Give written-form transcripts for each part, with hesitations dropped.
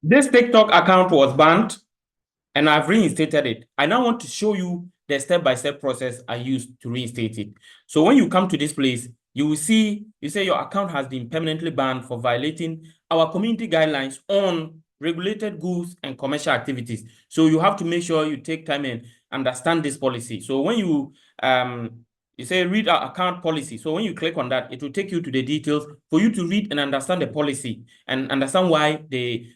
This TikTok account was banned and I've reinstated it. I now want to show you the step-by-step process I used to reinstate it. So when you come to this place, you will see, you say your account has been permanently banned for violating our community guidelines on regulated goods and commercial activities. So you have to make sure you take time and understand this policy. So when you say read our account policy. So when you click on that, it will take you to the details for you to read and understand the policy and understand why they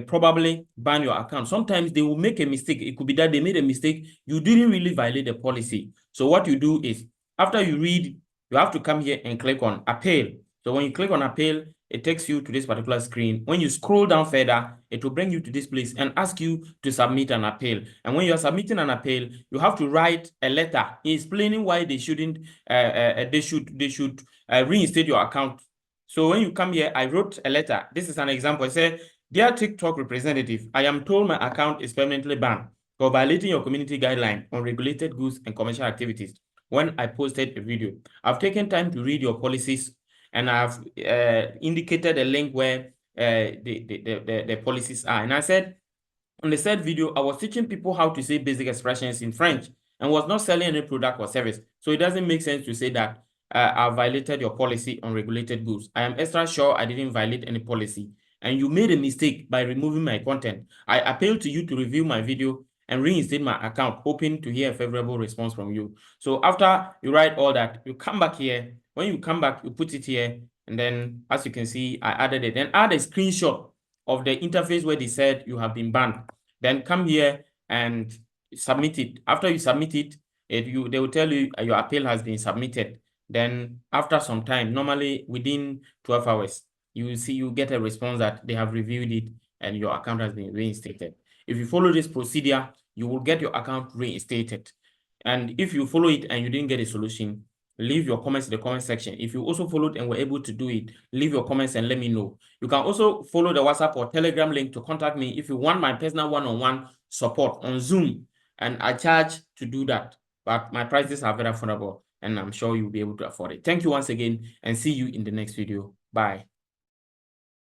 probably ban your account. Sometimes they will make a mistake. It could be that they made a mistake. You didn't really violate the policy. So what you do is, after you read, you have to come here and click on appeal. So when you click on appeal, it takes you to this particular screen. When you scroll down further, it will bring you to this place and ask you to submit an appeal. And when you're submitting an appeal, you have to write a letter explaining why they shouldn't, they should reinstate your account. So when you come here, I wrote a letter. This is an example. I said, "Dear TikTok representative, I am told my account is permanently banned for violating your community guideline on regulated goods and commercial activities when I posted a video. I've taken time to read your policies and I've indicated a link where the policies are." And I said, on the said video, I was teaching people how to say basic expressions in French and was not selling any product or service. So it doesn't make sense to say that I violated your policy on regulated goods. I am extra sure I didn't violate any policy. And you made a mistake by removing my content. I appeal to you to review my video and reinstate my account, hoping to hear a favorable response from you. So after you write all that, you come back here. When you come back, you put it here. And then, as you can see, I added it. Then add a screenshot of the interface where they said you have been banned. Then come here and submit it. After you submit it, they will tell you your appeal has been submitted. Then after some time, normally within 12 hours, you get a response that they have reviewed it and your account has been reinstated. If you follow this procedure, you will get your account reinstated. And if you follow it and you didn't get a solution, leave your comments in the comment section. If you also followed and were able to do it, leave your comments and let me know. You can also follow the WhatsApp or Telegram link to contact me if you want my personal one-on-one support on Zoom. And I charge to do that, but my prices are very affordable and I'm sure you'll be able to afford it. Thank you once again and see you in the next video. Bye.